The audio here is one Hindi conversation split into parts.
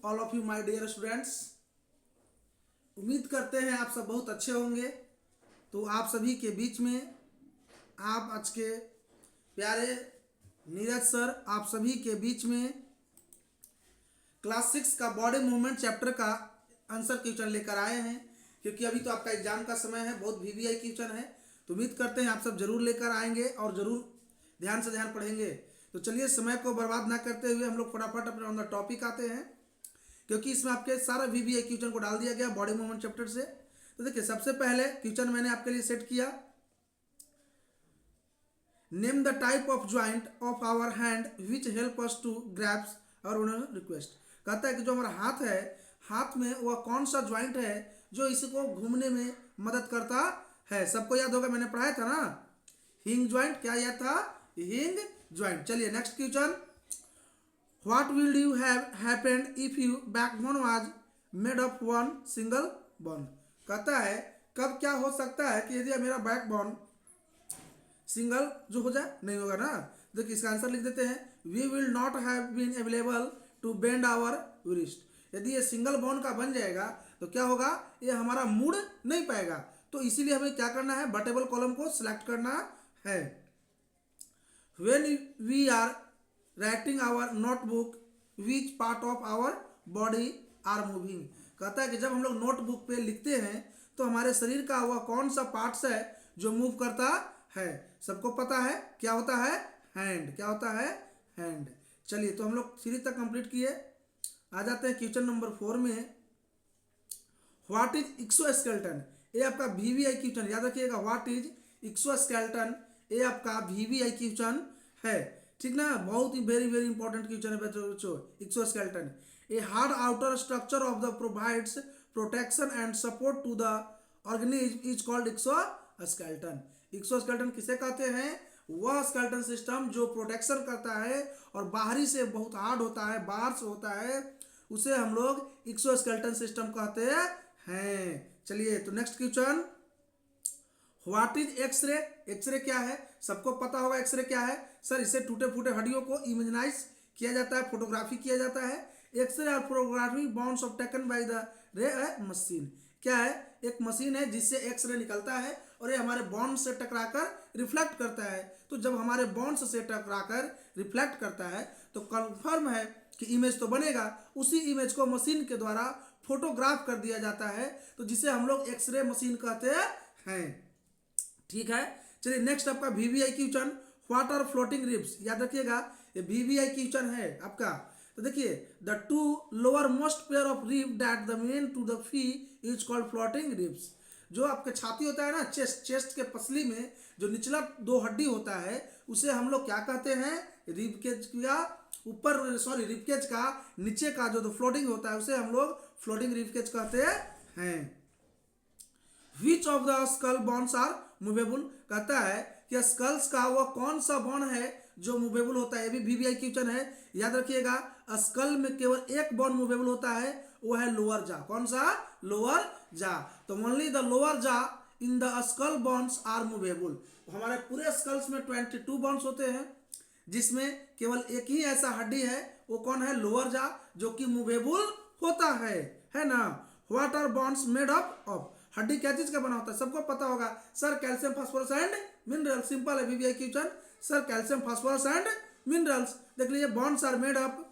All of you my dear students. उम्मीद करते हैं आप सब बहुत अच्छे होंगे। तो आप सभी के बीच में आप आज के प्यारे नीरज सर आप सभी के बीच में क्लास 6 का बॉडी मूवमेंट चैप्टर का आंसर क्वेश्चन लेकर आए हैं, क्योंकि अभी तो आपका एग्जाम का समय है, बहुत वीवीआई क्वेश्चन है। तो उम्मीद करते हैं आप सब जरूर लेकर आएंगे और जरूर ध्यान से ध्यान पढ़ेंगे। तो चलिए समय को बर्बाद ना करते हुए हम लोग फटाफट अपने ऑन द टॉपिक आते हैं, क्योंकि इसमें आपके सारा वीवीआई क्वेश्चन को डाल दिया गया बॉडी मूवमेंट चैप्टर से। तो देखिए सबसे पहले क्वेश्चन मैंने आपके लिए सेट किया, name the type of joint of our hand which help us to grabs और रिक्वेस्ट। कहता है कि जो हमारा हाथ है, हाथ में वह कौन सा ज्वाइंट है जो इसको घूमने में मदद करता है। सबको याद होगा, मैंने पढ़ाया था ना, हिंग ज्वाइंट। क्या याद था? हिंग ज्वाइंट। चलिए next question, What will you have happened if your backbone was made of one single bone? कहता है कब क्या हो सकता है कि यदि मेरा बैकबोन सिंगल जो हो जाए, नहीं होगा ना। देखिए इसका आंसर लिख देते हैं, we will not have been available to bend our wrist. यदि ये सिंगल बोन का बन जाएगा तो क्या होगा, ये हमारा मुड़ नहीं पाएगा। तो इसीलिए हमें क्या करना है, बटेबल कॉलम को सिलेक्ट करना है। When we are writing our notebook, which part of our body are moving? कहता है कि जब हम लोग नोटबुक पे लिखते हैं तो हमारे शरीर का वह कौन सा पार्ट्स है जो मूव करता है। सबको पता है क्या होता है, हैंड। क्या होता है, हैंड। चलिए तो हम लोग सीरीज तक कंप्लीट किए। आ जाते हैं क्वेश्चन नंबर 4 में, व्हाट इज एक्सोस्केलेटन। ये आपका वीवीआई क्वेश्चन, याद रखिएगा, व्हाट इज एक्सोस्केलेटन। ये आपका वीवीआई क्वेश्चन है, ठीक ना। बहुत ही वेरी वेरी इंपॉर्टेंट क्वेश्चन है बच्चों। Exoskeleton a hard outer structure of the provides protection and support to the organism is called exoskeleton. Exoskeleton किसे कहते हैं? वह स्केलेटन सिस्टम जो प्रोटेक्शन करता है और बाहरी से बहुत हार्ड होता है, बाहर से होता है, उसे हम लोग एक्सोस्केलेटन सिस्टम कहते हैं। चलिए तो next question, what is X-ray. X-ray क्या है, सबको पता होगा एक्सरे क्या है। सर इससे टूटे फूटे हड्डियों को इमेजनाइज किया जाता है, फोटोग्राफी किया जाता है। एक्सरे और photography bounds of taken by the ray machine. क्या है, एक मशीन है जिससे एक्सरे निकलता है और ये हमारे बॉन्ड से टकराकर रिफ्लेक्ट करता है। तो जब हमारे बॉन्ड से टकराकर रिफ्लेक्ट करता है तो कंफर्म है कि इमेज तो बनेगा, उसी इमेज को मशीन के द्वारा फोटोग्राफ कर दिया जाता है, तो जिसे हम लोग एक्सरे मशीन कहते हैं। ठीक है। चलिए नेक्स्ट आपका VVI question, what are floating ribs. याद रखिएगा ये वीवीआई क्वेश्चन है आपका। तो देखिए the two lower most pair of rib that the main to the fee is called floating ribs. जो आपके छाती होता है ना, चेस्ट के पसली में जो निचला दो हड्डी होता है उसे हम लोग क्या कहते हैं, रिबकेज का ऊपर, सॉरी रिबकेज का नीचे का जो फ्लोटिंग होता है उसे हम लोग फ्लोटिंग रिबकेज कहते हैं। Which of the skull bones are movable. कहता है कि स्कल्स का वह कौन सा बोन है जो मूवेबल होता है। ये भी वीवीआई क्वेश्चन है, याद रखिएगा। स्कल में केवल एक बोन मूवेबल होता है, वो है लोअर जा। कौन सा? लोअर जा। तो only the lower jaw in the skull bones are movable. हमारे पूरे स्कल्स में 22 बोन्स होते हैं, जिसमें केवल एक ही ऐसा हड्डी है, वो कौन है? लोअर जा, जो कि मूवेबल होता है ना। What are bones made of. हड्डी क्या चीज का बना होता है, सबको पता होगा। Sir calcium phosphorus and mineral. Simple है VVI question, sir calcium phosphorus and minerals. देख लीजिए bonds are made up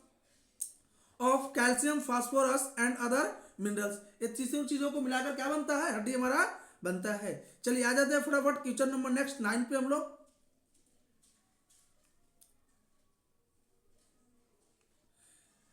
of calcium phosphorus and other minerals. ये तीनों चीजों को मिलाकर क्या बनता है, हड्डी हमारा बनता है। चलिए आ जाते हैं फटाफट क्वेश्चन नंबर नेक्स्ट 9 पे हम लोग।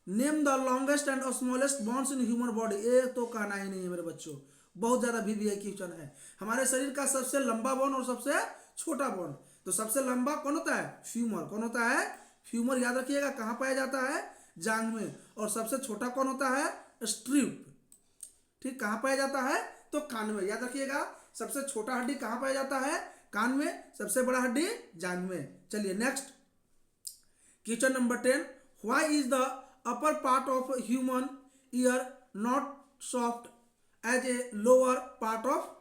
Name the longest and smallest bones in human body. ये तो कहना ही नहीं है मेरे बच्चों, बहुत ज्यादा वीवीआई क्वेश्चन है। हमारे शरीर का सबसे लंबा बोन और सबसे छोटा बोन। तो सबसे लंबा कौन होता है? फ्यूमर। कौन होता है? फ्यूमर। याद रखिएगा कहाँ पाया जाता है? जांघ में। और सबसे छोटा कौन होता है? स्ट्रिप। ठीक, कहाँ पाया जाता है? तो कान में। याद रखिएगा सबसे छोटा हड्डी कहाँ पाया जाता है? कान में। सबसे बड़ा हड्डी जांघ में। चलिए next question number 10, why is the upper part of human ear not soft as a lower part of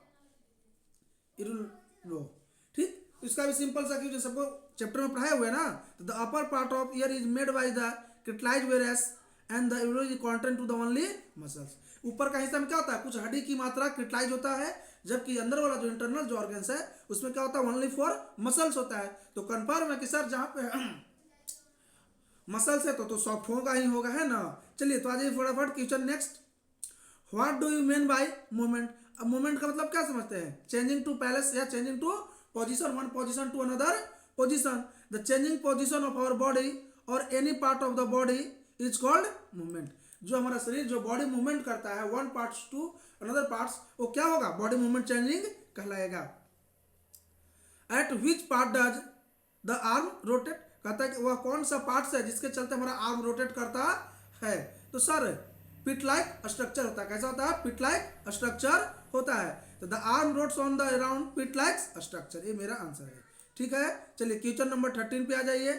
low. ठीक, इसका भी सिंपल सा क्वेश्चन, सबको चैप्टर में पढ़ाए हुए ना। तो the upper part of ear is made by the cartilage whereas and the urine content to the only muscles. ऊपर का हिस्सा में क्या होता है, कुछ हड्डी की मात्रा क्रिटलाइज होता है, जबकि अंदर वाला जो इंटरनल जो ऑर्गन्स है उसमें क्या होता है, ओनली फॉर मसल्स होता है। तो कंफर्म है कि सर जहाँ पे मसल्स है तो सॉफ्ट होगा ही होगा, है ना। चलिए तो आ जाइए फटाफट question next. What do you mean by movement. अब मूवमेंट का मतलब क्या समझते हैं, चेंजिंग टू पैलेस या changing to position, one position to another position. The changing position of our body और any part of the body is called movement. जो हमारा शरीर जो बॉडी मूवमेंट करता है one parts to another parts, वो क्या होगा, बॉडी मूवमेंट चेंजिंग कहलाएगा। At which part does the arm rotate. कहता है कि वह कौन सा पार्ट है जिसके चलते हमारा आर्म रोटेट करता है। तो सर पिट लाइक स्ट्रक्चर होता है। कैसा होता है, पिट लाइक स्ट्रक्चर होता है। तो the arm rotates on the around pit like structure, ये मेरा आंसर है। ठीक है, चलिए क्वेश्चन नंबर 13 पे आ जाइए।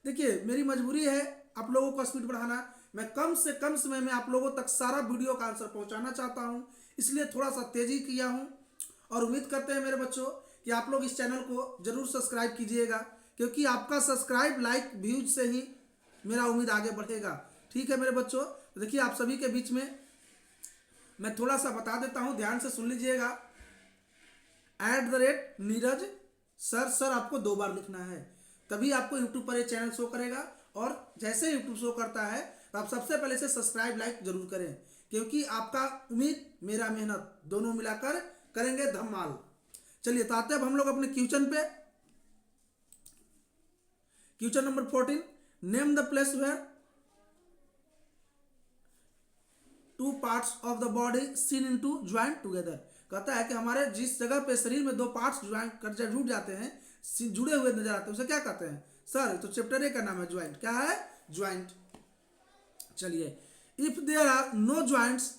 देखिए मेरी मजबूरी है आप लोगों को स्पीड बढ़ाना, मैं कम से कम समय में आप लोगों तक सारा वीडियो का आंसर पहुंचाना चाहता हूं, इसलिए थोड़ा सा तेजी किया हूं। और उम्मीद करते हैं मेरे बच्चों कि आप लोग इस चैनल को जरूर सब्सक्राइब कीजिएगा, क्योंकि आपका सब्सक्राइब लाइक व्यूज से ही मेरा उम्मीद आगे बढ़ेगा। ठीक है मेरे बच्चों, तो देखिए आप सभी के बीच में मैं थोड़ा सा बता देता हूं, ध्यान से सुन लीजिएगा। नीरज सर आपको 2 बार लिखना है, तभी आपको यूट्यूब पर ये चैनल शो करेगा। और जैसे यूट्यूब शो करता है तो आप सबसे पहले से सब्सक्राइब लाइक जरूर करें, क्योंकि आपका उम्मीद मेरा मेहनत दोनों मिलाकर करेंगे धमाल। चलिए तो आते हैं अब हम लोग अपने क्वेश्चन पे। Question number 14, name the place where two parts of the body seen into joint together. कहता है कि हमारे जिस जगह पे शरीर में 2 पार्ट्स ज्वाइंट कर जुड़ जाते हैं, जुड़े हुए नजर आते हैं, उसे क्या कहते हैं सर। तो चैप्टर 1 का नाम है ज्वाइंट। क्या है, ज्वाइंट। चलिए, if there are no joints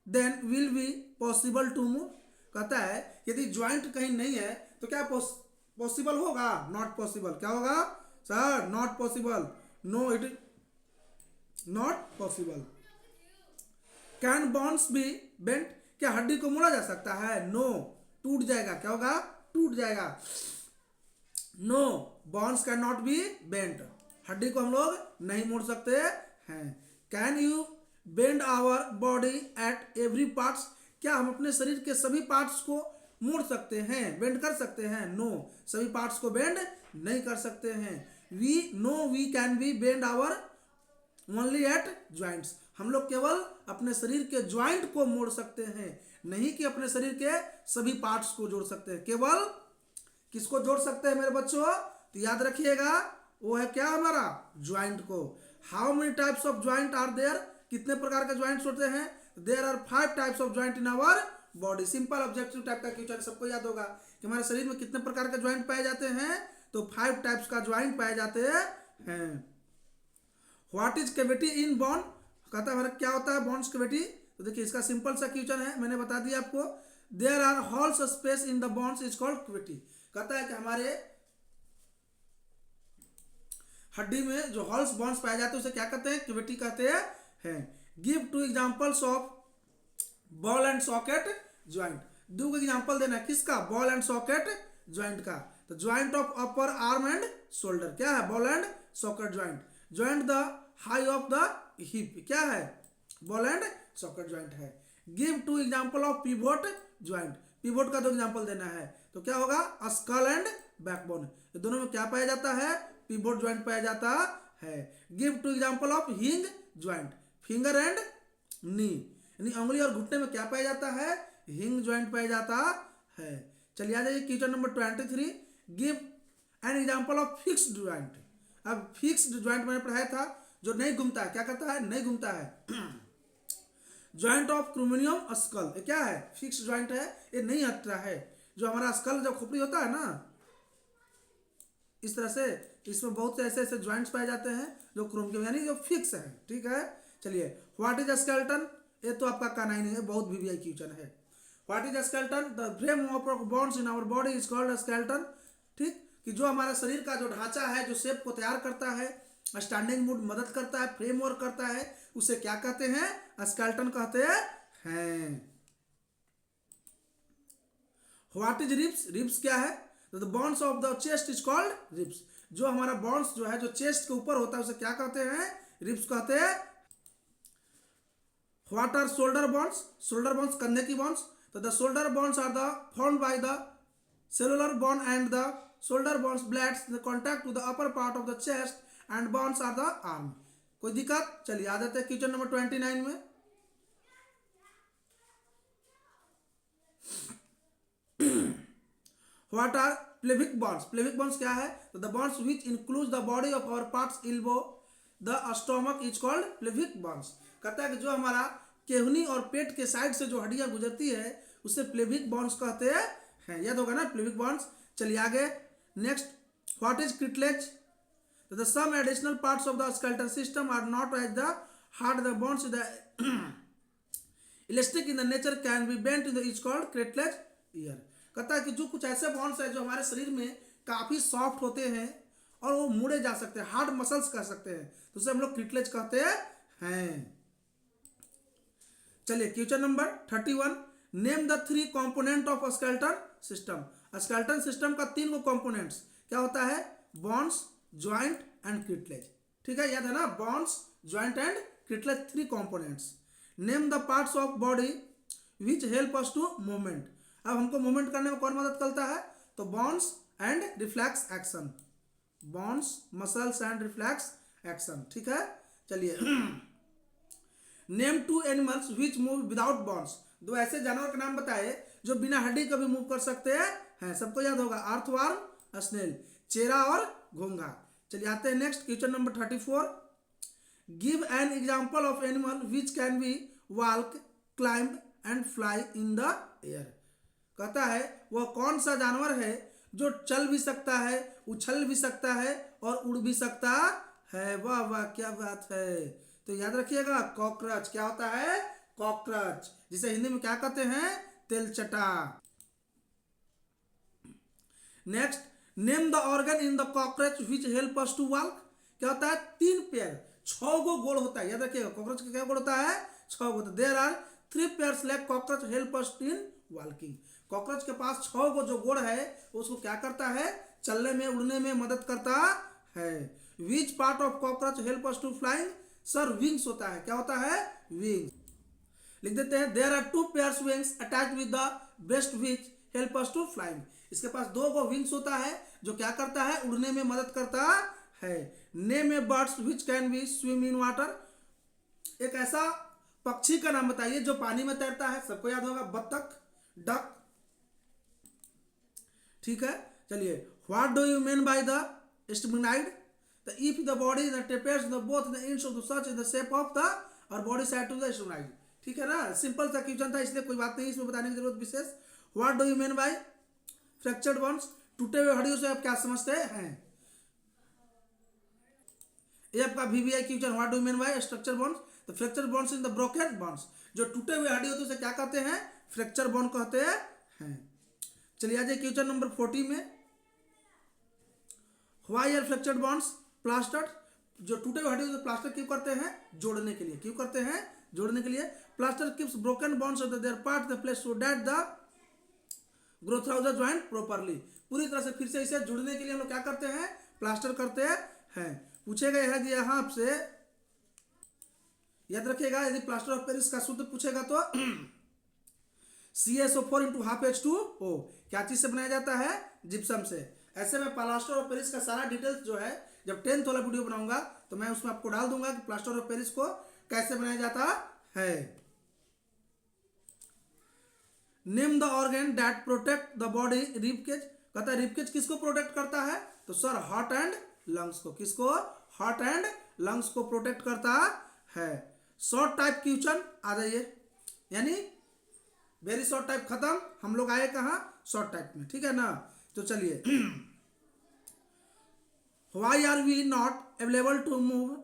then will be possible to move. कहता है यदि ज्वाइंट कहीं नहीं है तो क्या पॉसिबल होगा, नॉट पॉसिबल। क्या होगा sir, not possible, no it not possible. Can bones be bent. क्या हड्डी को मोड़ा जा सकता है, नो, टूट जाएगा। क्या होगा, टूट जाएगा। No, bones can not be bent, हड्डी को हम लोग नहीं मोड़ सकते हैं। Can you bend our body at every parts. क्या हम अपने शरीर के सभी पार्ट्स को मोड़ सकते हैं, बेंड कर सकते हैं, नो, सभी पार्ट्स को बेंड नहीं कर सकते हैं। We can be bend our only at joints. हम लोग केवल अपने शरीर के ज्वाइंट को मोड़ सकते हैं, नहीं कि अपने शरीर के सभी पार्ट्स को जोड़ सकते हैं। केवल किसको जोड़ सकते हैं मेरे बच्चों, तो याद रखिएगा वो है क्या, हमारा ज्वाइंट को। How many types of joint are there. कितने प्रकार के ज्वाइंट्स होते हैं, there are 5 types of joint in our body. Simple objective type का क्वेश्चन सबको याद होगा कि हमारे शरीर में कितने प्रकार के ज्वाइंट पाए जाते हैं, तो 5 टाइप्स का ज्वाइंट पाए जाते हैं। What is cavity in bone. कहता है हमारा क्या होता है बोन्स कैविटी। तो देखिए इसका सिंपल सा क्वेश्चन है, मैंने बता दिया आपको। There are holes space in the bones is called cavity. कहता है कि हमारे हड्डी में जो हॉल्स बोन्स पाए जाते हैं उसे क्या कहते हैं, कैविटी कहते हैं। Give 2 examples of ball and socket joint. 2 example देना है किसका, बॉल एंड सॉकेट ज्वाइंट का। तो joint of upper arm and shoulder क्या है, ball and socket joint. Joint the high of the hip क्या है, बॉल एंड सॉकेट ज्वाइंट है। Give 2 example of pivot joint. Pivot का 2 एग्जांपल देना है, तो क्या होगा, स्कल एंड बैकबोन। ये दोनों में क्या पाया जाता है, पिवोट ज्वाइंट पाया जाता है। गिव 2 एग्जांपल ऑफ हिंग ज्वाइंट। फिंगर एंड नी, यानी उंगली और घुटने में क्या पाया जाता है, हिंग ज्वाइंट पाया जाता है। चलिए आ जाइए question number 23। Give an example of fixed joint. अब फिक्स्ड ज्वाइंट मैंने पढ़ाया था, जो नहीं घूमता है, क्या करता है, नहीं घूमता है। ज्वाइंट ऑफ क्रूमिनियम स्कल, ये क्या है, फिक्स्ड ज्वाइंट है, ये नहीं हटता है। जो हमारा स्कल जो खोपड़ी होता है ना, इस तरह से इसमें बहुत से ऐसे ऐसे ज्वाइंट्स पाए जाते हैं जो क्रोमियम यानी जो फिक्स है। ठीक है, चलिए व्हाट इज स्केलेटन। ये तो आपका कहना ही नहीं है, बहुत वीवीआई क्वेश्चन है। What is skeleton, the frame of bones in our body is called skeleton. ठीक, कि जो हमारा शरीर का जो ढांचा है, जो शेप को तैयार करता है, स्टैंडिंग मूड मदद करता है, फ्रेमवर्क करता है, उसे क्या कहते हैं, स्केलेटन कहते हैं। What is ribs. रिब्स क्या है, the bones of the chest is called ribs. जो हमारा बोन्स जो है, जो चेस्ट के ऊपर होता है, उसे क्या कहते हैं, रिब्स कहते what are shoulder bonds? Shoulder bonds कंधे की बॉन्ड्स। तो the shoulder bonds are the formed by the cellular bone and the shoulder bones blades the contact to the upper part of the chest and bones are the arm। कोई दिक्कत? चलिए आ जाते हैं क्वेश्चन नंबर 29 में। What are pelvic bones? pelvic bones क्या है? तो the bones which includes the body of our parts elbow the stomach is called pelvic bones। कहता है कि जो हमारा केहनी और पेट के साइड से जो हड्डियां गुजरती है उसे pelvic bones कहते हैं। याद होगा ना pelvic bones। चलिए आगे नेक्स्ट, व्हाट इज cartilage? तो the some additional parts of the skeletal system are not as the hard the bones the elastic in the nature can be bent in the is called cartilage ear। कहता है कि जो कुछ ऐसे बॉन्ड्स है जो हमारे शरीर में काफी सॉफ्ट होते हैं और वो मुड़े जा सकते हैं, हार्ड मसल्स कह सकते हैं, तो उसे हम लोग cartilage कहते हैं। चलिए question number 31, name the 3 component of skeleton system. Skeleton system का 3 को कंपोनेंट्स क्या होता है? Bones, joint and cartilage। ठीक है, याद है ना? Bones, joint and cartilage 3 components. Name the parts of body which help us to movement. अब हमको मूवमेंट करने में कौन मदद करता है? तो bones and reflex action, bones, muscles and reflex action. ठीक है, चलिए name 2 animals which move without bones. 2 ऐसे जानवर के नाम बताए जो बिना हड्डी के भी मूव कर सकते हैं। सबको याद होगा, अर्थवर्म, स्नेल, चेरा और घोंघा। चलिए आते हैं next question number 34, give an example of animal which can be walk, climb and fly in the air. कहता है वह कौन सा जानवर है जो चल भी सकता है, उछल भी सकता है और उड़ भी सकता है। वाह वाह, क्या बात है। तो याद रखिएगा, कॉकरोच। क्या होता है? कॉकरोच, जिसे हिंदी में क्या कहते हैं? तेलचटा। Next, name the organ in the cockroach which help us to walk. क्या होता है? 3 पैर, 6 गो गोड़ होता है। याद रखिएगा, कॉकरोच का क्या गोड़ होता है? 6 गो। There are 3 pairs leg cockroach help us in walking. Cockroach के पास 6 गो जो गोड़ है उसको क्या करता है? चलने में, उड़ने में मदद करता है। Which part of cockroach help us to flying? Sir wings होता है। क्या होता है? विंग। लिख देते हैं, there are 2 pairs wings attach with the breast which help us to flying. इसके पास 2 गो विंग्स होता है जो क्या करता है? उड़ने में मदद करता है। Name A birds which can be swim in water. एक ऐसा पक्षी का नाम बताइए जो पानी में तैरता है। सबको याद होगा, बत्तख, डक। ठीक है, चलिए, what do you mean by the stigmoid? The if the body the tapers the both the ends of the such in the shape of the और body side to the stomach। ठीक है ना? सिंपल सा क्वेश्चन था, इसलिए कोई बात नहीं इसमें बताने की जरूरत विशेष। What do you mean by fractured bones? टूटे हुए हड्डियों से आप क्या समझते हैं? ये आपका VBI question, what do you mean by structure bones? तो fracture bones in the broken bones. जो टूटे हुए हड्डी होते हैं उसे क्या कहते हैं? फ्रैक्चर बोन कहते हैं। चलिए आ जाइए क्वेश्चन नंबर 40 में, why are fractured bones plastered? जो टूटे हुए हड्डियों से प्लास्टर क्यों करते हैं? जोड़ने के लिए। क्यों करते हैं? जोड़ने के लिए। Plaster keeps broken bones of their part the place so that the growth of the joint properly. पूरी तरह से फिर से इसे जुड़ने के लिए हम लोग क्या करते हैं? प्लास्टर करते हैं। पूछेगा यह कि यहाँ आपसे याद रखिएगा, यदि प्लास्टर ऑफ पेरिस का सूत्र पूछेगा तो CaSO4 × ½ H2O क्या चीज से बनाया जाता है? जिप्सम से। ऐसे में प्लास्टर ऑफ पेरिस का सारा डिटेल्स जो है जब 10th वाला वीडियो बनाऊंगा तो मैं उसमें आपको डाल दूंगा कि प्लास्टर ऑफ पेरिस को कैसे बनाया जाता है। Name the organ that protect the body ribcage. कहता है रिबकेज किसको प्रोटेक्ट करता है? तो सर हार्ट एंड लंग्स को। किसको? हार्ट एंड लंग्स को प्रोटेक्ट करता है। शॉर्ट टाइप क्वेश्चन आ जाइए, यानी वेरी शॉर्ट टाइप खत्म, हम लोग आए कहाँ? शॉर्ट टाइप में। ठीक है ना? तो चलिए, why are we not available to move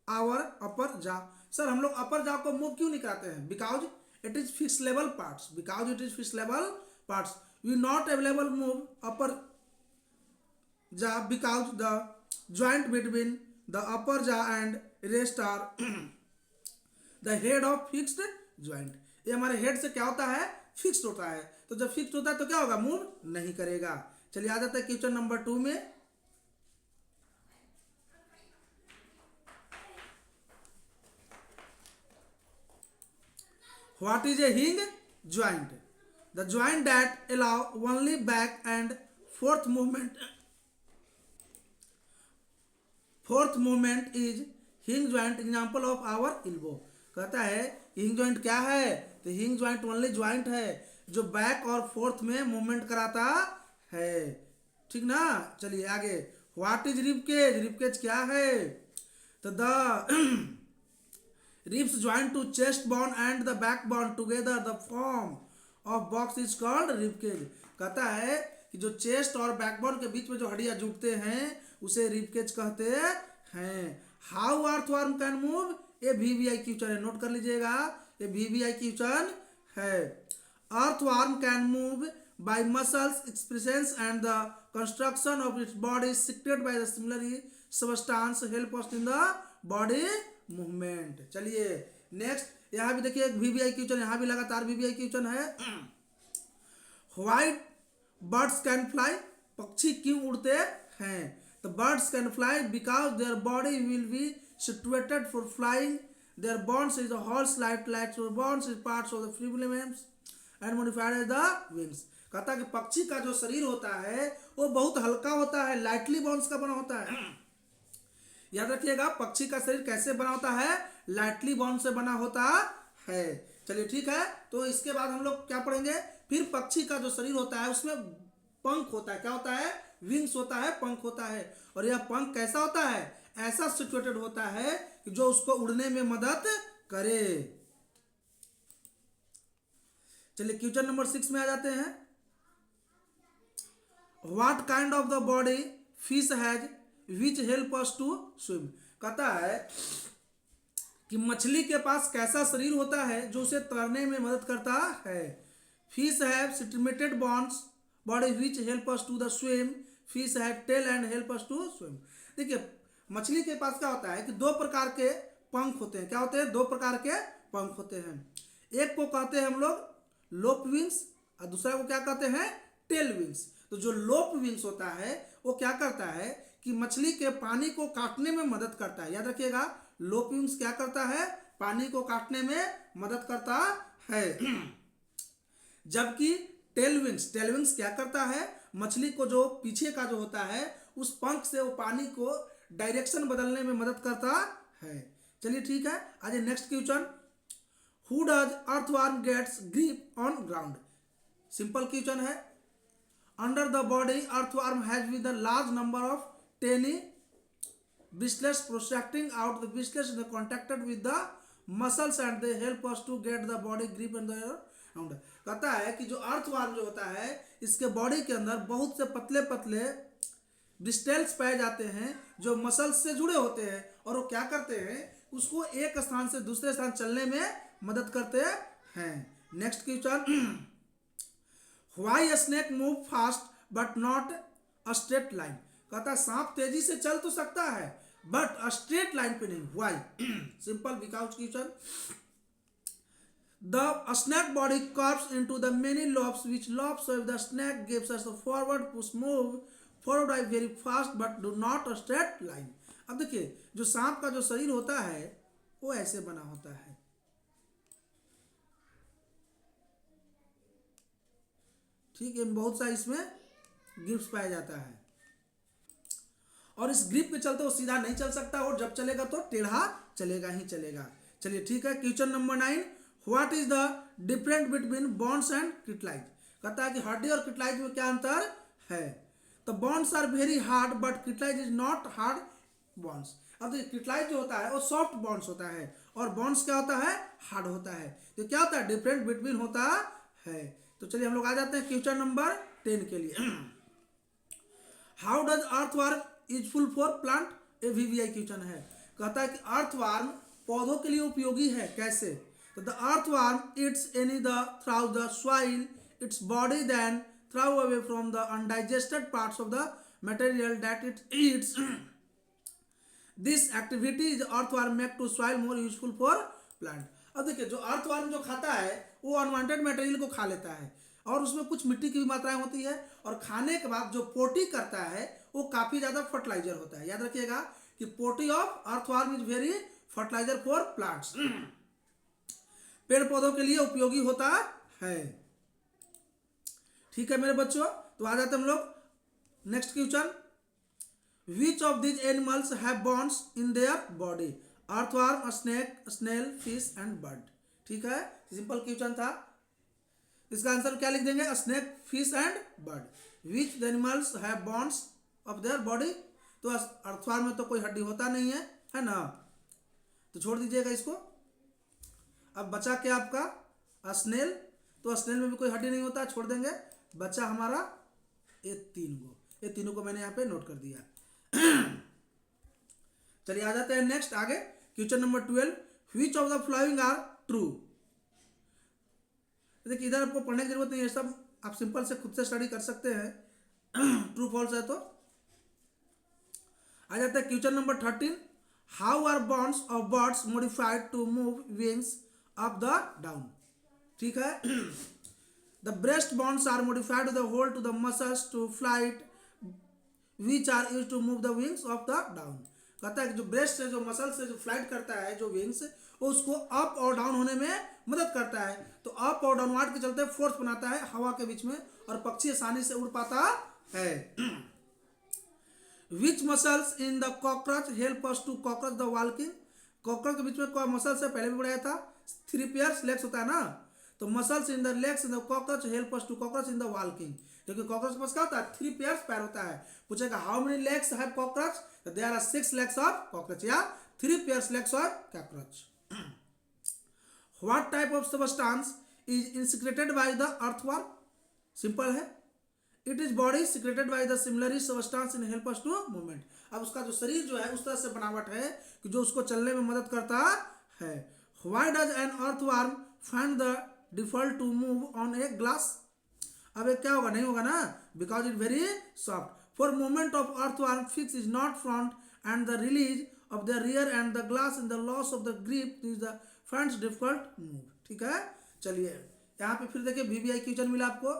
our upper jaw? Sir हम लोग अपर जॉ को मूव क्यों नहीं कराते हैं? Because it is fix level parts. Because it is fix level parts we not available move upper jaw because the joint between the upper jaw and rest are the head of fixed joint. ये हमारे हेड से क्या होता है? फिक्स्ड होता है। तो जब फिक्स्ड होता है तो क्या होगा? मूव नहीं करेगा। चलिए आ जाता है क्वेश्चन नंबर 2 में, व्हाट इज ए हिंग joint? The joint that allow only back and fourth movement is हिंग joint example of our Ilbo. कहता है हिंग ज्वाइंट क्या है? तो हिंग ज्वाइंट ओनली ज्वाइंट है जो बैक और फोर्थ में मूवमेंट कराता है, ठीक ना। चलिए आगे, व्हाट इज रिबकेज? रिबकेज क्या है? तो the ribs joined to chest bone and the backbone together the form of box is called rib cage। कहता है कि जो चेस्ट और बैकबोन के बीच में जो हड्डियां जुड़ते हैं उसे रिब केज कहते हैं। How earthworm can move? ये VVI क्वेश्चन है, नोट कर लीजिएगा, ये VVI क्वेश्चन है। Earthworm can move by muscles expressions and the construction of its body is secreted by the similarly substance help us in the body movement। चलिए नेक्स्ट, यहाँ भी देखिए VVI क्वेश्चन, यहाँ भी लगातार VVI क्वेश्चन है। White birds can fly? पक्षी क्यों उड़ते हैं? तो birds can fly because their body will be situated for flying, their bones is the horse like bones is parts of the fibrils and modified as the wings. कहता है कि पक्षी का जो शरीर होता है वो बहुत हल्का होता है, लाइटली बोन्स का बना होता है। याद रखिएगा पक्षी का शरीर कैसे बना होता है? लाइटली बोन से बना होता है। चलिए ठीक है, तो इसके बाद हम लोग क्या पढ़ेंगे? फिर पक्षी का जो शरीर होता है उसमें पंख होता है, क्या होता है? विंग्स होता है, पंख होता है। और यह पंख कैसा होता है? ऐसा सिचुएटेड होता है कि जो उसको उड़ने में मदद करे। चलिए क्वेश्चन नंबर 6 में आ जाते हैं। What kind of the body fish has which help us to swim? कहता है कि मछली के पास कैसा शरीर होता है जो उसे तैरने में मदद करता है। Fish have stimulated bones body which help us to the swim. Fish have tail and help us to swim। देखिए मछली के पास क्या होता है कि दो प्रकार के पंख होते हैं। क्या होते हैं? दो प्रकार के पंख होते हैं। एक को कहते हैं हम लोग लोप विंग्स और दूसरा को क्या कहते हैं? Tail wings. तो जो लोप विंग्स होता है वो क्या करता है कि मछली के पानी को काटने में मदद करता है। याद रखिएगा लोप विंग्स क्या करता है? पानी को काटने में मदद करता है। जबकि टेल विंग्स क्या करता है? मछली को जो पीछे का जो होता है उस पंख से वो पानी को डायरेक्शन बदलने में मदद करता है। चलिए ठीक है, आज next question, who does earthworm gets grip on ground? Simple question है। Under the body earthworm has with a large number of tiny bristles projecting out the bristles they contacted with the muscles and they help us to get the body grip and the around। कहता है कि जो अर्थवर्म जो होता है इसके बॉडी के अंदर बहुत से पतले पतले ब्रिस्टल्स पाए जाते हैं जो मसल्स से जुड़े होते हैं और वो क्या करते हैं? उसको एक स्थान से दूसरे स्थान चलने में मदद करते हैं। Next question, why a snake move fast but not a straight line? कहता है सांप तेजी से चल तो सकता है बट अ स्ट्रेट लाइन पे नहीं। Why? Simple because question, the snake body curves into the many lobes which lobes of the snake gives us the forward push move forward bye very fast but do not a straight line. अब देखिए जो सांप का जो शरीर होता है वो ऐसे बना होता है, ठीक है, बहुत सा इसमें ग्रिप्स पाया जाता है और इस ग्रिप के चलते वो सीधा नहीं चल सकता और जब चलेगा तो टेढ़ा चलेगा ही चलेगा। चलिए ठीक है, question number 9, what is the difference between bones and cartilage? कहता है कि हड्डी और किटलाइज में क्या अंतर है? तो bones are very hard but cartilage is not hard bones. अब देखिए किटलाइज जो होता है वो सॉफ्ट बोन्स होता है और बोन्स क्या होता है? हार्ड होता है। तो क्या होता है? डिफरेंट बिटवीन होता है। तो चलिए हम लोग आ जाते हैं क्वेश्चन नंबर 10 के लिए। How does earthworm useful for plant? A VVI question है। कहता है कि अर्थवर्म पौधों के लिए उपयोगी है, कैसे? तो the earthworm its any the through the soil its body then throw away from the undigested parts of the material that it eats. This activity is earthworm make to soil more useful for plant. अब देखिए जो अर्थवर्म जो खाता है वो अनवांटेड मटेरियल को खा लेता है और उसमें कुछ मिट्टी की भी मात्राएं होती है और खाने के बाद जो पोटी करता है वो काफी ज्यादा फर्टिलाइजर होता है। याद रखिएगा कि potty of earthworm is very fertiliser for plants. पेड़ पौधों के लिए उपयोगी होता है। ठीक है मेरे बच्चों, तो आ जाते हम लोग next question. Which of these animals have bones in their body? Earthworm, snake, snail, fish and bird. ठीक है, सिंपल क्वेश्चन था। इसका आंसर क्या लिख देंगे? Snake, fish and bird. Which animals have bones of their body? तो अर्थवर्म में तो कोई हड्डी होता नहीं है ना, तो छोड़ दीजिएगा इसको। अब बचा क्या आपका? स्नेल, तो स्नेल में भी कोई हड्डी नहीं होता, छोड़ देंगे। बचा हमारा ये तीनों को मैंने यहाँ पे नोट कर दिया। चलिए आ जाते हैं नेक्स्ट आगे, question number 12। Which of the following are true? देखिए इधर आपको पढ़ने की जरूरत नहीं है, सब आप सिंपल से खुद से स्टडी कर सकते हैं। ट्रू फॉल्स है तो आ जाता है question number 13। How are bones of birds modified to move wings up the down? ठीक है, the breast bones are modified to the hold to the muscles to flight which are use to move the wings of the down. कहता है कि जो ब्रेस्ट से, जो मसल से जो फ्लाइट करता है, जो विंग्स, उसको अप और डाउन होने में मदद करता है। तो अप और डाउनवर्ड के चलते फोर्स बनाता है हवा के बीच में और पक्षी आसानी से उड़ पाता है। Which muscles in the cockroach help us to cockroach the walking? Cockroach के बीच में कौन मसल्स है? पहले भी बढ़ाया था, 3 पेयर्स लेग्स होता है ना, तो muscles in the legs in the cockroach help us to cockroach in the walking. क्योंकि कॉकरोच के पास क्या होता है? 3 पेयर्स पैर होता है। पूछेगा how many legs have cockroach? तो there are 6 legs of cockroach या 3 pairs legs of cockroach. What type of substance is secreted by the earthworm? Simple है, it is body secreted by the ciliary substance in help us to movement. अब उसका जो शरीर जो है उस तरह से बनावट है कि जो उसको चलने में मदद करता है। Why does an earthworm find the difficult to move on a glass? अब ये क्या होगा? नहीं होगा ना, because it very soft. For movement of earthworm fix is not front end the release of the rear end the glass in the loss of the grip is the finds difficult move. ठीक है, चलिए यहाँ पे फिर देखिए VBI क्वेश्चन मिला आपको।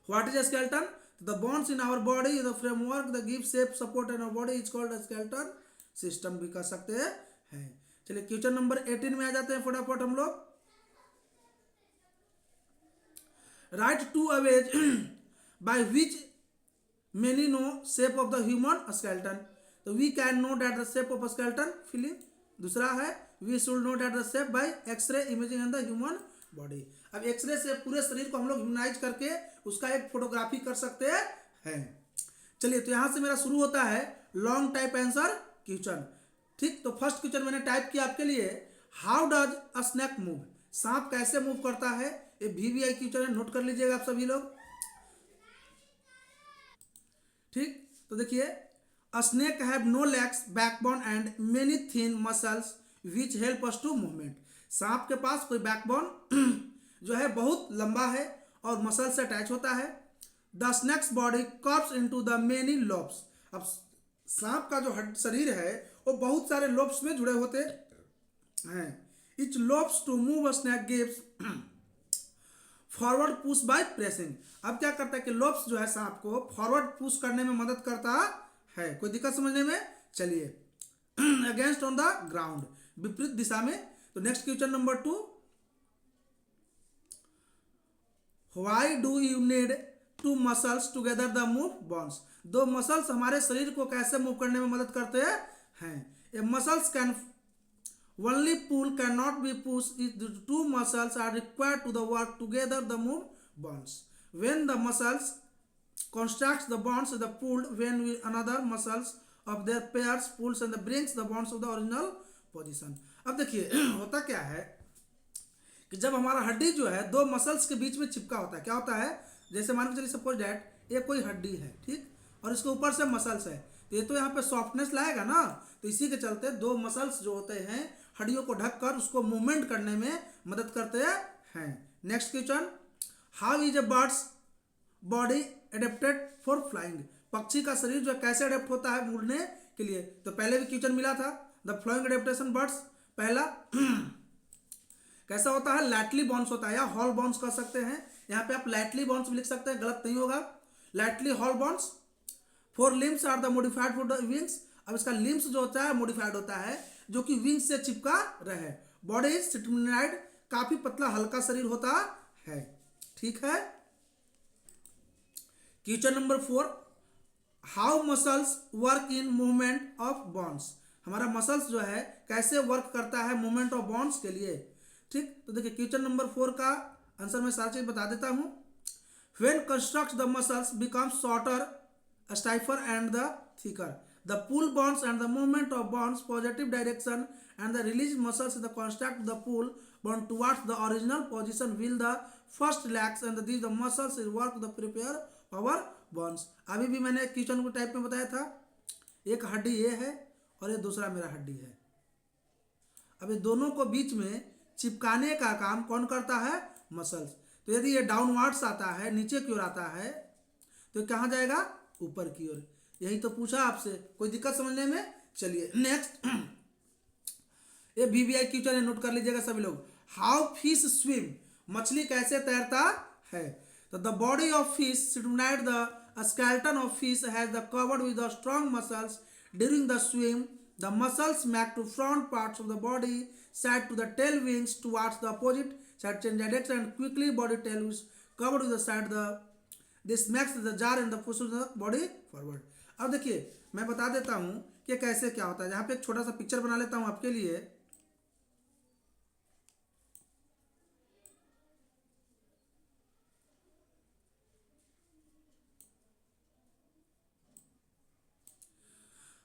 What is a skeleton? The bones in our body is the framework that gives shape, support in our body is called a skeleton system भी कर सकते हैं। चलिए क्वेश्चन नंबर 18 में आ जाते हैं फटाफट हम लोग। Write 2 ways by which many know shape of the human skeleton. तो we can know that the shape of a skeleton feeling। दूसरा है we should know that the shape by X-ray imaging in the human body। अब एक्सरे से पूरे शरीर को हम लोग ह्यूमनाइज करके उसका एक फोटोग्राफी कर सकते हैं। चलिए तो यहां से मेरा शुरू होता है लॉन्ग टाइप आंसर क्वेश्चन। ठीक, तो फर्स्ट क्वेश्चन मैंने टाइप किया आपके लिए, how does a snake move? सांप कैसे मूव करता है? ये VBI क्वेश्चन है, नोट कर लीजिएगा आप सभी लोग। ठीक, तो देखिए, a snake have no legs, backbone and many thin muscles which help us to movement. सांप के पास कोई बैकबोन जो है बहुत लंबा है और मसल से अटैच होता है। The snake's body curves into the many loops. अब सांप का जो शरीर है वो बहुत सारे लोब्स में जुड़े होते हैं। Each loops to move a snake gives forward push by pressing. अब क्या करता है कि लोब्स जो है सांप को फॉरवर्ड पुश करने में मदद करता है। कोई दिक्कत समझने में? चलिए, अगेंस्ट ऑन द ग्राउंड, विपरीत दिशा में। तो next question number 2, why do you need 2 muscles together the move bones? 2 muscles हमारे शरीर को कैसे मूव करने में मदद करते हैं? A muscles can only pull, can not be push. 2 muscles are required to the work together the move bones. When the muscles constructs the bonds the pulled when we another muscles of their pairs pulls and brings the bonds of the original position। अब देखिए होता क्या है कि जब हमारा हड्डी जो है 2 मसल्स के बीच में चिपका होता है, क्या होता है? जैसे मान के चलिए सपोज डैट ये कोई हड्डी है, ठीक, और इसके ऊपर से मसल्स है, तो ये तो यहाँ पे सॉफ्टनेस लाएगा ना, तो इसी के चलते 2 मसल्स जो होते हैं हड्डियों को ढककर उसको मूवमेंट करने में मदद करते हैं। Next question, how is a bird's body adapted for flying? पक्षी का शरीर जो कैसे अडेप्ट होता है उड़ने के लिए? तो पहले भी क्वेश्चन मिला था, द फ्लाइंग एडेप्टेशन बर्ड्स। पहला कैसा होता है? लैटली बॉन्स होता है या हॉल बॉन्स कर सकते हैं। यहाँ पे आप लैटली बॉन्स भी लिख सकते हैं, गलत नहीं होगा। लैटली hollow bones. 4 limbs are the modified for the wings. अब इसका लिम्स जो होता है मॉडिफाइड होता है जो कि विंग्स से चिपका रहे। बॉडी इज स्ट्रीमलाइंड, काफी पतला हल्का शरीर होता है। ठीक है। Question number 4, how muscles work in movement of bones. हमारा मसल्स जो है कैसे वर्क करता है मूवमेंट ऑफ बॉन्स के लिए। ठीक, तो देखिए क्वेश्चन नंबर 4 का आंसर मैं सारी चीज बता देता हूं। When construct the muscles become shorter, stiffer and the thicker, the pull bonds and the movement of bonds positive direction and the release muscles the construct the pull bond towards the original position will the first relax and these the muscles will work to prepare our bonds। अभी भी मैंने क्वेश्चन को टाइप में बताया था, एक हड्डी ये है और ये दूसरा मेरा हड्डी है। अब ये दोनों को बीच में चिपकाने का काम कौन करता है? मसल्स। तो यदि ये डाउनवर्ड्स आता है, नीचे की ओर आता है, तो कहाँ जाएगा? ऊपर की ओर। यही तो पूछा आपसे, कोई दिक्कत समझने में? चलिए नेक्स्ट, ये वीवीआई क्वेश्चन है, नोट कर लीजिएगा सभी लोग। हाउ फिश स्विम, मछली कैसे तैरता है? तो द बॉडी ऑफ फिश सिटुनाइड the skeleton of fish has the covered with the strong muscles during the swim the muscles make to front parts of the body side to the tail wings towards the opposite side change direction and quickly body tail is covered with the side the this makes the jar and the pushes the body forward. अब देखिए मैं बता देता हूं कि कैसे क्या होता है। यहाँ पे एक छोटा सा पिक्चर बना लेता हूं आपके लिए।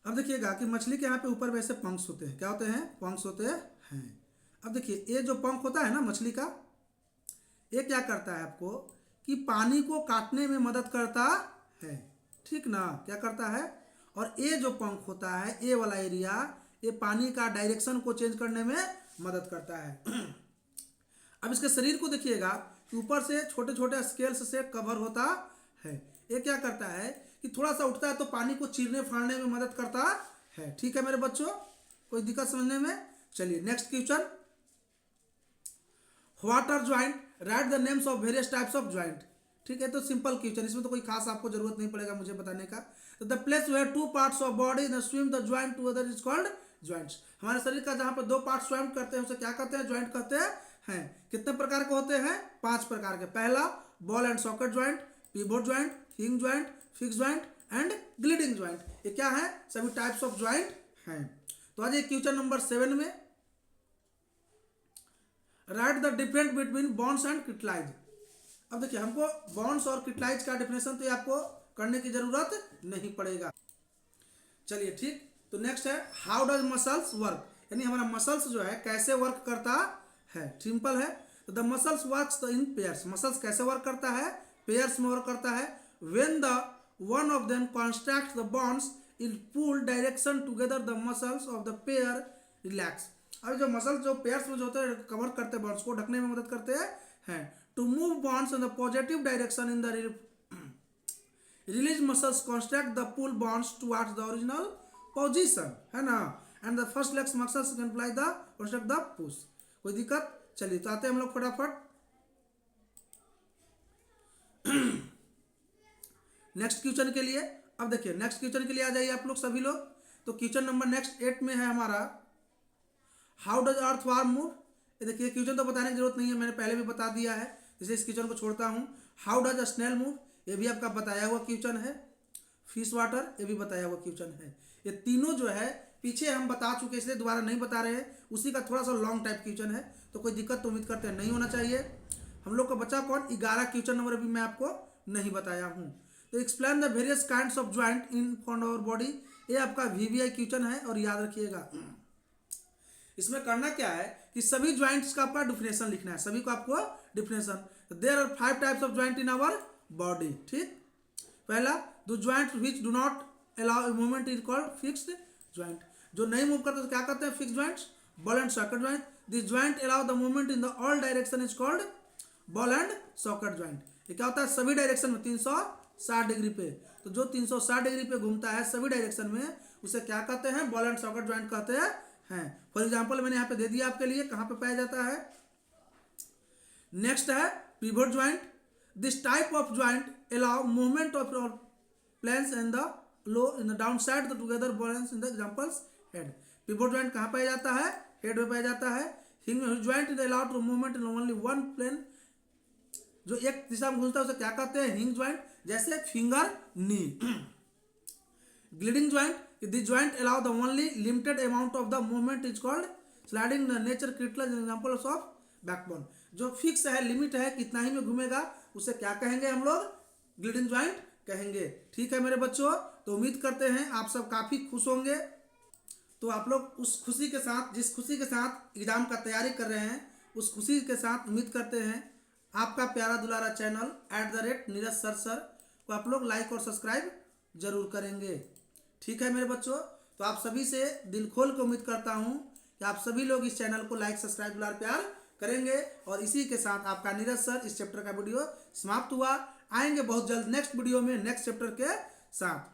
अब देखिएगा कि मछली के यहाँ पे ऊपर वैसे पंख होते हैं। क्या होते हैं? पंख होते हैं। अब देखिए ये जो पंख होता है ना मछली का, ये क्या करता है आपको कि पानी को काटने में मदद करता है। ठीक ना? क्या करता है? और ये जो पंख होता है, ये वाला एरिया, ये पानी का डायरेक्शन को चेंज करने में मदद करता है। अब इसके शरीर को देखिएगा कि ऊपर से छोटे छोटे स्केल्स से कवर होता है। ये क्या करता है कि थोड़ा सा उठता है तो पानी को चीरने फाड़ने में मदद करता है। ठीक है मेरे बच्चों, कोई दिक्कत समझने में? चलिए next question, what are joint, write the names of various types of joint. ठीक है, तो सिंपल क्वेश्चन, इसमें तो कोई खास आपको जरूरत नहीं पड़ेगा मुझे बताने का। तो the place where two parts of body the swim the joint together is called joints. हमारे शरीर का जहां पर दो पार्ट स्वयं करते हैं उसे क्या कहते हैं? ज्वाइंट कहते हैं। कितने प्रकार के होते हैं? 5 प्रकार के। पहला ball and socket joint, pivot joint, hinge joint, fix joint and gliding joint. ये क्या है? सभी टाइप्स ऑफ ज्वाइंट हैं। तो आज क्वेश्चन नंबर 7 में, write the difference between bonds and cartilage. अब देखिए हमको बॉन्ड्स और क्रिटलाइज का डिफिनेशन तो ये आपको करने की जरूरत नहीं पड़ेगा। चलिए ठीक, तो नेक्स्ट है हाउ डज मसल्स वर्क, यानी हमारा मसल्स जो है कैसे वर्क करता है। सिंपल है, तो the muscles works in pairs. Muscles कैसे वर्क करता है? पेयर्स में वर्क करता है। When the one of them contracts the bonds in pull direction together the muscles of the pair relax. अब जो मसल्स जो पेयर्स में जो होते हैं कवर करते हैं, बॉन्ड्स को ढकने में मदद करते हैं। To move bones in the positive direction in the release muscles contract the pull bonds towards the original position, है ना, and the first legs muscles can apply the construct the push। कोई दिक्कत? चलिए तो आते हैं हम लोग फटाफट नेक्स्ट क्वेश्चन के लिए। अब देखिए नेक्स्ट क्वेश्चन के लिए आ जाइए आप लोग सभी लोग। तो क्वेश्चन नंबर नेक्स्ट 8 में है हमारा, how does earth warm move. ये देखिए क्वेश्चन तो बताने की जरूरत नहीं है, मैंने पहले भी बता दिया है, इसे इस क्वेश्चन को छोड़ता हूँ। How does a snail move, ये भी आपका बताया हुआ क्वेश्चन है। फिश वाटर, ये भी बताया हुआ क्वेश्चन है। ये तीनों जो है पीछे हम बता चुके, इसलिए दोबारा नहीं बता रहे हैं। उसी का थोड़ा सा लॉन्ग टाइप क्वेश्चन है, तो कोई दिक्कत तो उम्मीद करते हैं नहीं होना चाहिए। हम लोग का बचा कौन? 11 क्वेश्चन नंबर अभी मैं आपको नहीं बताया हूँ। तो explain the various kinds of joint in front our body, ये आपका वीवीआई क्वेश्चन है और याद रखिएगा। इसमें करना क्या है कि सभी ज्वाइंट्स का आपका डिफिनेशन लिखना है, सभी को आपको definition. There are 5 types of joint in our body. ठीक, पहला the joint which do not allow movement is called fixed joint. जो नहीं मूव करते तो क्या कहते हैं? Fixed joints. Ball and socket joint, this joint allow the movement in the all direction is called ball and socket joint. ये क्या होता है? सभी डायरेक्शन में 360 डिग्री पे, तो जो 360 डिग्री पे घूमता है सभी डायरेक्शन में उसे क्या कहते हैं? बॉल एंड सॉकेट ज्वाइंट कहते हैं। फॉर एग्जाम्पल मैंने यहाँ पे दे दिया आपके लिए, कहाँ पे पाया जाता है। नेक्स्ट है pivot joint. This type of joint allow movement of your planes and the low in the downside the together balance in the examples head। pivot joint कहाँ पाया जाता है? हेड में पाया जाता है। हिंग में joint is allowed to movement in only one plane, जो एक दिशा में घूमता है उसे क्या कहते हैं? Hinge joint. जैसे finger knee. Gliding joint, this joint allow the only limited amount of the movement is called sliding nature critical examples of backbone. जो फिक्स है, लिमिट है, कितना ही में घूमेगा, उसे क्या कहेंगे हम लोग? ग्लिडिंग ज्वाइंट कहेंगे। ठीक है मेरे बच्चों, तो उम्मीद करते हैं आप सब काफ़ी खुश होंगे। तो आप लोग उस खुशी के साथ, जिस खुशी के साथ एग्जाम का तैयारी कर रहे हैं, उस खुशी के साथ उम्मीद करते हैं आपका प्यारा दुलारा चैनल नीरज सर को आप लोग लाइक और सब्सक्राइब जरूर करेंगे। ठीक है मेरे बच्चों, तो आप सभी से दिल खोल के उम्मीद करता हूँ कि आप सभी लोग इस चैनल को लाइक सब्सक्राइब दुलार प्यार करेंगे। और इसी के साथ आपका नीरज सर इस चैप्टर का वीडियो समाप्त हुआ। आएंगे बहुत जल्द नेक्स्ट वीडियो में नेक्स्ट चैप्टर के साथ।